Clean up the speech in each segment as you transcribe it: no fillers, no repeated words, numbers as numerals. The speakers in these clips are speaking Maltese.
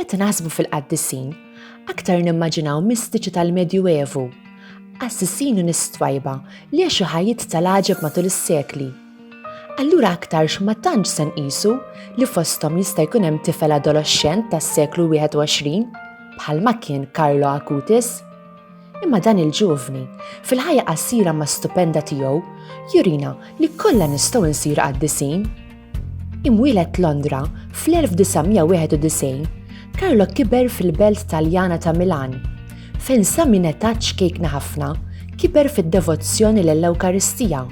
Meta naħsbu fil-qaddisin, aktar nimmaġinaw mistiċi tal-Medjuevu, assissinu nistwajba li għexu ħajjiet tal-għaġeb matul is-sekli. Allura aktarx ma tantx se nqisu li fosthom jista' jkun hemm tifel adolescent tas-seklu 21 bħalma kien Carlo Acutis. Imma dan il-ġuvni, fil-ħajja qasira ma' stupenda tiegħu, jurina li kollha nistgħu nsiru qaddisin. Imwieled Londra fl-1991, Carlo kiber fil-belt Taljana ta' Milan, fejn sa minn età ċkejkna ħafna kiber fid-devozzjoni lill-Ewkaristija,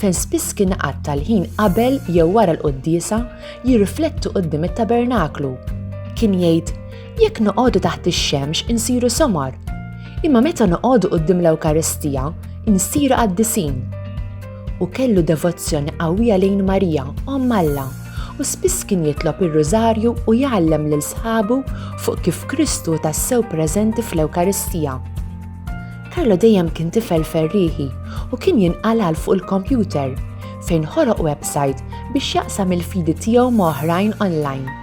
fejn spiss kien qatt tal-ħin qabel jew wara l-quddiesa jirriflettu quddiem it-tabernaklu. Kien jgħid, jekk noqogħdu taħt ix-xemx insiru somar, imma meta noqogħdu quddiem l-Ewkaristija insiru qaddisin. U kellu devozzjoni qawwija lejn Marija, Omm Alla, u spiss kien jitlob ir-Rużarju u jgħallem lil sħabu fuq kif Kristu tassew preżenti fl-Ewkaristija. Carlo dejjem kien tifel ferrieħi u kien jinqalal fuq il-kompjuter fejn ħoloq website biex jaqsam il-fidi tiegħu ma' oħrajn online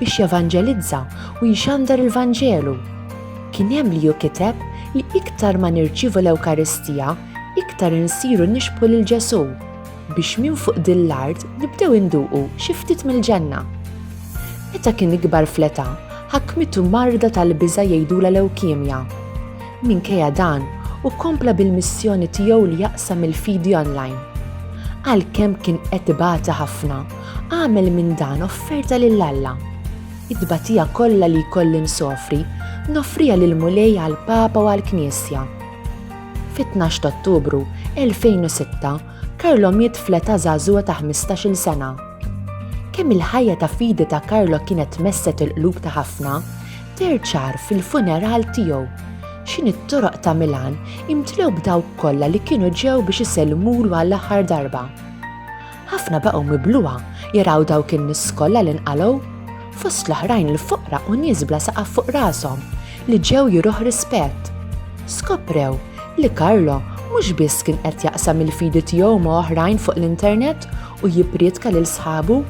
biex jevanġelizza u jxandar il-Vanġelu. Kien hemm li kiteb li iktar ma nirċievu l-Ewkaristija, iktar insiru nixbħu lil Ġesù biex minn fuq din l-art nibdew induqu xi ftit mill-ġenna. Meta kien ikbar fl-età, ħakkmitu marda tal-biża' jgħidula lewkemja. Minkejja dan u kompla bil-missjoni tiegħu li jaqsam il-fidi online. Għalkemm kien qed ibata ħafna, għamel minn dan offerta lil Alla. Id-batija kollha li jkolli nsofri noffriha lil mulej għall-Papa u għall-Knisja. Fit-12 ta' Ottubru 2006, Carlo miet fl-età żagħżugħa ta' 15-il sena. Kemm il-ħajja ta' fidi ta' Carlo kienet messet il-qlub ta' ħafna, terċar fil-funeral tiegħu x'in it-toroq ta' Milan imtlew b'dawk kollha li kienu ġew biex isellmulu għall-aħħar darba. Ħafna baqgħu mibluha jaraw dawk in-nies kollha li nqalgħu, fost l-oħrajn il-foqra u nies bla saqaf fuq rashom li ġew juruh rispett. Skoprew li Carlo mhux biss kien qed jaqsam il-fidi tiegħu ma' oħrajn fuq l-internet u jippriedka lil sħabu,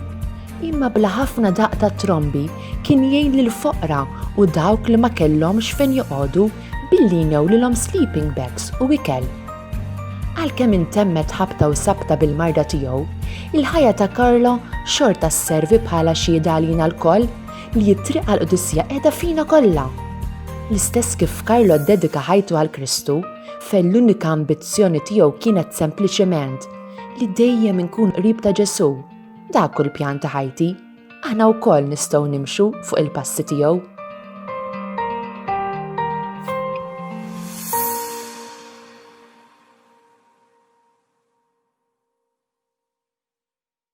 imma bla ħafna daq ta' trombi kien jgħin lil foqra u dawk li ma kellhomx fejn joqogħdu billi jnew lilhom sleeping bags u ikel. Għalkemm intemmet ħabta u sabta bil-marda tiegħu, il-ħajja ta' Carlo xorta sservi bħala xhieda għalina l-koll li jitriq għall-Qudissija qiegħda fina kollha. L-istess kif Carlo ddedika ħajtu għal Kristu, fejn l-unika ambizzjoni tiegħu kienet sempliċement li dejjem inkun qrib ta' Ġesù. Dak kull pjan ta' ħajti, aħna wkoll nistgħu nimxu fuq il-passi tiegħu.